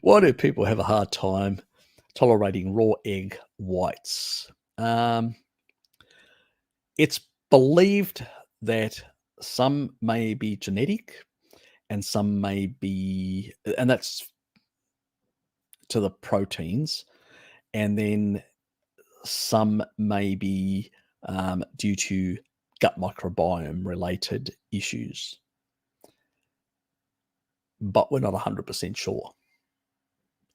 Why do people have a hard time tolerating raw egg whites? It's believed that some may be genetic and some may be, and that's to the proteins, and then some may be due to gut microbiome related issues, but we're not 100% sure.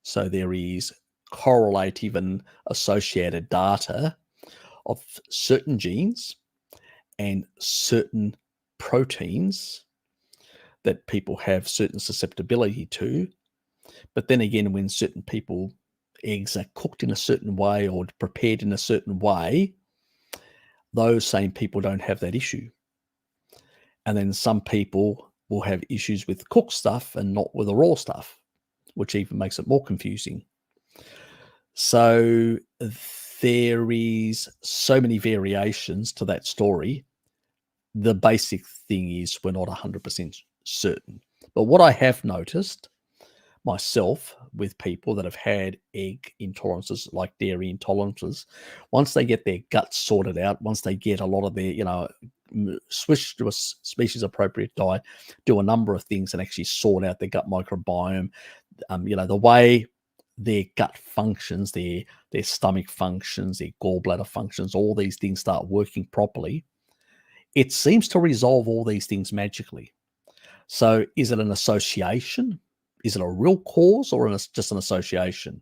So there is correlative and associated data of certain genes and certain proteins that people have certain susceptibility to. But then again, when certain people eggs are cooked in a certain way or prepared in a certain way, those same people don't have that issue. And then some people will have issues with cooked stuff and not with the raw stuff, which even makes it more confusing. So there is so many variations to that story. The basic thing is we're not 100% certain. But what I have noticed myself with people that have had egg intolerances, like dairy intolerances, once they get their guts sorted out, once they get a lot of their, switch to a species appropriate diet, do a number of things and actually sort out their gut microbiome, the way their gut functions, their stomach functions, their gallbladder functions, all these things start working properly, it seems to resolve all these things magically. So is it an association? Is it a real cause or just an association?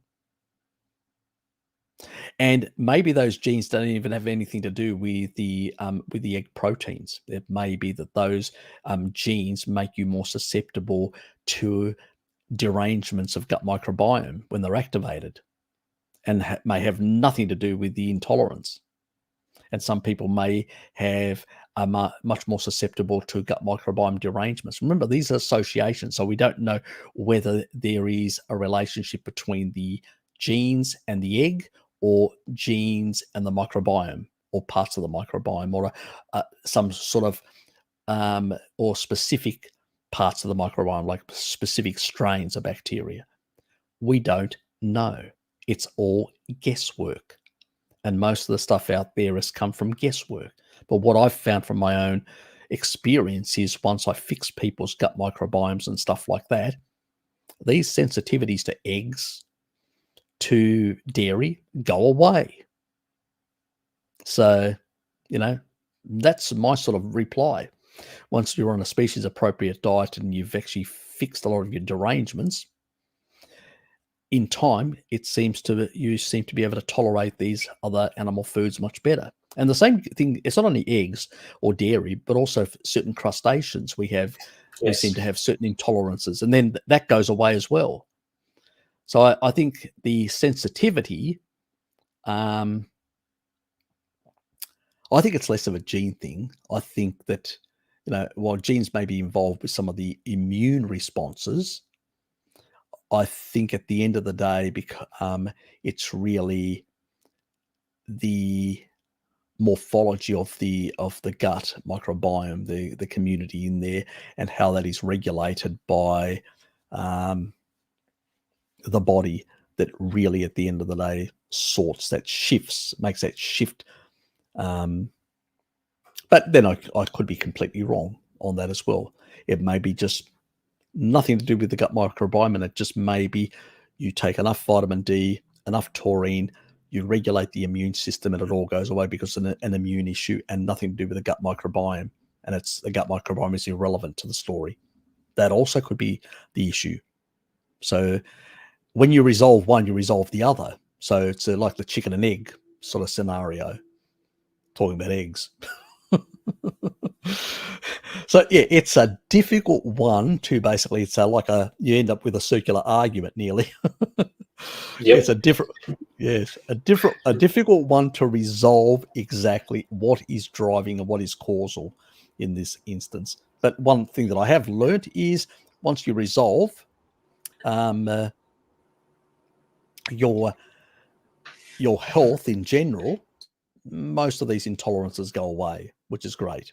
And maybe those genes don't even have anything to do with the egg proteins. It may be that those genes make you more susceptible to derangements of gut microbiome when they're activated, and may have nothing to do with the intolerance. And some people may have much more susceptible to gut microbiome derangements. Remember, these are associations, so we don't know whether there is a relationship between the genes and the egg, or genes and the microbiome, or parts of the microbiome, or some sort of or specific parts of the microbiome, like specific strains of bacteria. We don't know. It's all guesswork. And most of the stuff out there has come from guesswork. But what I've found from my own experience is once I fix people's gut microbiomes and stuff like that, these sensitivities to eggs, to dairy, go away. So, that's my sort of reply. Once you're on a species appropriate diet and you've actually fixed a lot of your derangements, in time, you seem to be able to tolerate these other animal foods much better. And the same thing, it's not only eggs or dairy, but also certain crustaceans. We seem to have certain intolerances, and then that goes away as well. So I think the sensitivity, I think it's less of a gene thing. I think that, while genes may be involved with some of the immune responses, I think at the end of the day, it's really the morphology of the gut microbiome, the community in there, and how that is regulated by the body, that really at the end of the day makes that shift. But then I could be completely wrong on that as well. It may be just nothing to do with the gut microbiome, and it just may be you take enough vitamin D, enough taurine, you regulate the immune system, and it all goes away because it's an immune issue and nothing to do with the gut microbiome. And the gut microbiome is irrelevant to the story. That also could be the issue. So when you resolve one, you resolve the other. So it's like the chicken and egg sort of scenario, talking about eggs. So yeah, it's a difficult one to basically. It's you end up with a circular argument nearly. Yep. It's a difficult one to resolve exactly what is driving and what is causal in this instance. But one thing that I have learned is once you resolve your health in general, most of these intolerances go away, which is great.